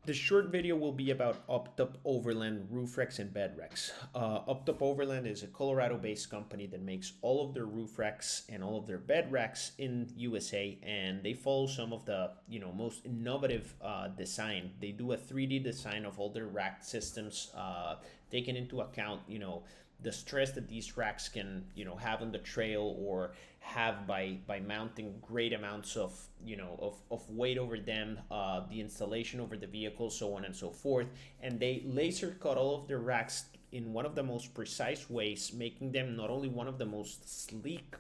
The short video will be about UpTop Overland roof racks and bed racks. UpTop Overland is a Colorado-based company that makes all of their roof racks and all of their bed racks in USA, and they follow some of the most innovative design. They do a 3D design of all their rack systems, taking into account the stress that these racks can have on the trail or have by mounting great amounts of of weight over them, the installation over the vehicle, so on and so forth. And they laser cut all of their racks in one of the most precise ways, making them not only one of the most sleek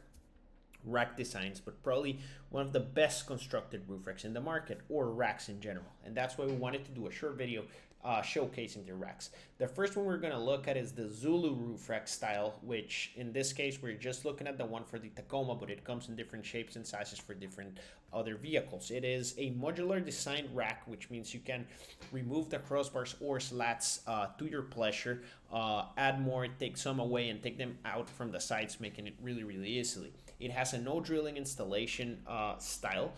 rack designs, but probably one of the best constructed roof racks in the market, or racks in general. And that's why we wanted to do a short video showcasing the racks. The first one we're going to look at is the Zulu roof rack style, which in this case we're just looking at the one for the Tacoma, but it comes in different shapes and sizes for different other vehicles. It is a modular design rack, which means you can remove the crossbars or slats to your pleasure, add more, take some away, and take them out from the sides, making it really easily. It has a no drilling installation style.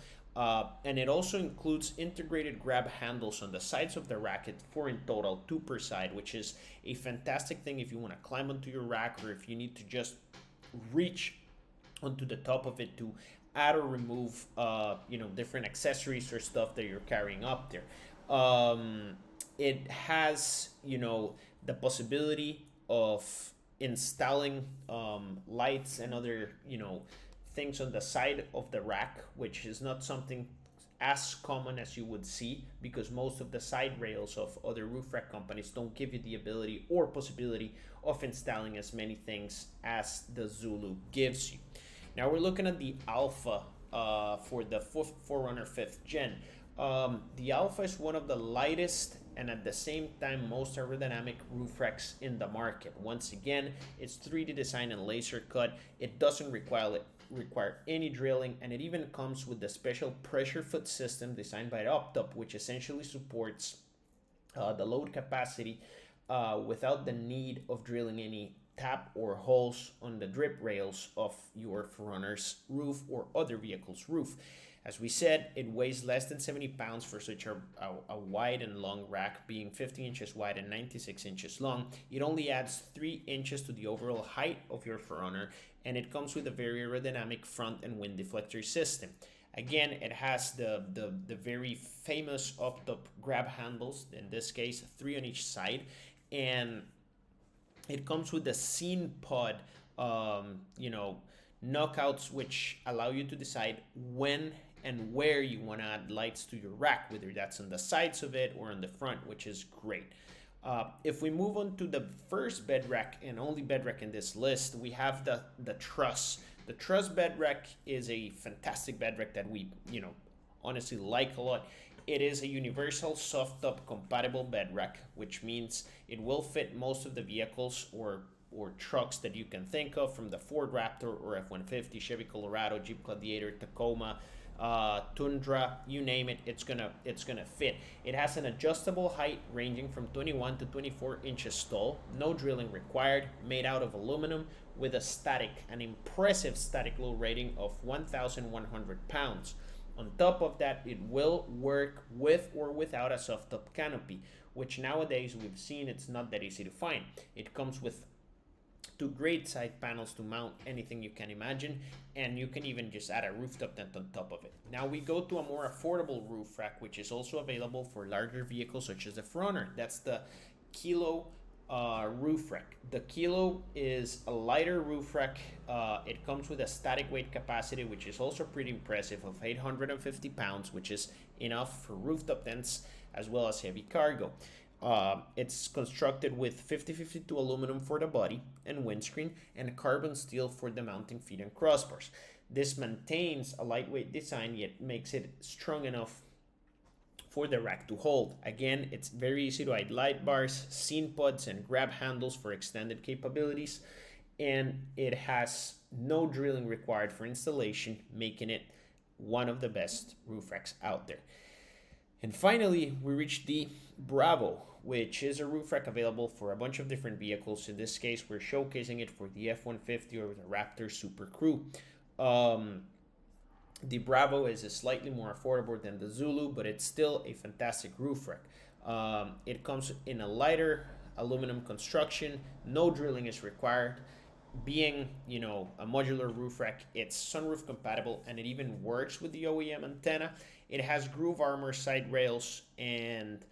And it also includes integrated grab handles on the sides of the rack, four in total, two per side, which is a fantastic thing if you want to climb onto your rack, or if you need to just reach onto the top of it to add or remove different accessories or stuff that you're carrying up there. It has the possibility of installing lights and other things on the side of the rack, which is not something as common as you would see, because most of the side rails of other roof rack companies don't give you the ability or possibility of installing as many things as the Zulu gives you. Now we're looking at the Alpha for the 4Runner 5th Gen. The Alpha is one of the lightest and at the same time most aerodynamic roof racks in the market. Once again, it's 3D design and laser cut. It doesn't require any drilling, and it even comes with the special pressure foot system designed by UpTop, which essentially supports the load capacity without the need of drilling any tap or holes on the drip rails of your 4Runner's roof or other vehicle's roof. As we said, it weighs less than 70 pounds for such a wide and long rack, being 50 inches wide and 96 inches long. It only adds 3 inches to the overall height of your 4Runner, and it comes with a very aerodynamic front and wind deflector system. Again, it has the very famous UpTop grab handles, in this case 3 on each side, and it comes with the scene pod knockouts, which allow you to decide when and where you want to add lights to your rack, whether that's on the sides of it or on the front, which is great. If we move on to the first bed rack and only bed rack in this list, we have the Truss. The Truss bed rack is a fantastic bed rack that we honestly like a lot. It is a universal soft top compatible bed rack, which means it will fit most of the vehicles or trucks that you can think of, from the Ford Raptor or F-150, Chevy Colorado, Jeep Gladiator, Tacoma, Tundra, you name it, it's gonna fit. It has an adjustable height ranging from 21 to 24 inches tall, no drilling required, made out of aluminum with an impressive static load rating of 1,100 pounds. On top of that, it will work with or without a soft top canopy, which nowadays we've seen it's not that easy to find. It comes with two great side panels to mount anything you can imagine, and you can even just add a rooftop tent on top of it. Now we go to a more affordable roof rack, which is also available for larger vehicles such as the 4Runner. That's the Kilo roof rack. The Kilo is a lighter roof rack. It comes with a static weight capacity, which is also pretty impressive, of 850 pounds, which is enough for rooftop tents as well as heavy cargo. It's constructed with 50-52 aluminum for the body and windscreen, and carbon steel for the mounting feet and crossbars. This maintains a lightweight design, yet makes it strong enough for the rack to hold. Again, it's very easy to add light bars, scene pods, and grab handles for extended capabilities, and it has no drilling required for installation, making it one of the best roof racks out there. And finally, we reached the Bravo, which is a roof rack available for a bunch of different vehicles. In this case, we're showcasing it for the F-150 or the Raptor Super Crew. The Bravo is slightly more affordable than the Zulu, but it's still a fantastic roof rack. It comes in a lighter aluminum construction. No drilling is required. Being, a modular roof rack, it's sunroof compatible, and it even works with the OEM antenna. It has groove armor side rails and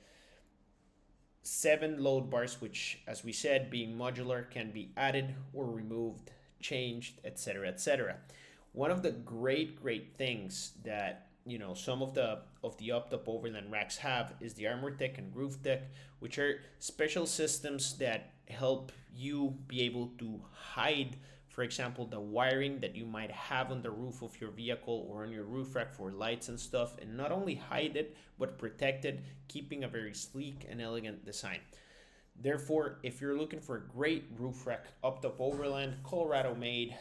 7 load bars, which, as we said, being modular, can be added or removed, changed, etc., etc. One of the great things that some of the UpTop Overland racks have is the Armor Tech and Groove Tech, which are special systems that help you be able to hide, for example, the wiring that you might have on the roof of your vehicle or on your roof rack for lights and stuff, and not only hide it but protect it, keeping a very sleek and elegant design. Therefore, if you're looking for a great roof rack, UpTop Overland, Colorado made,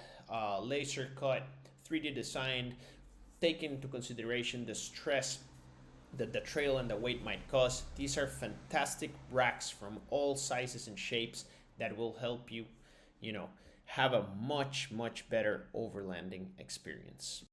laser cut, 3D designed, taking into consideration the stress that the trail and the weight might cause. These are fantastic racks from all sizes and shapes that will help you, you know, have a much better overlanding experience.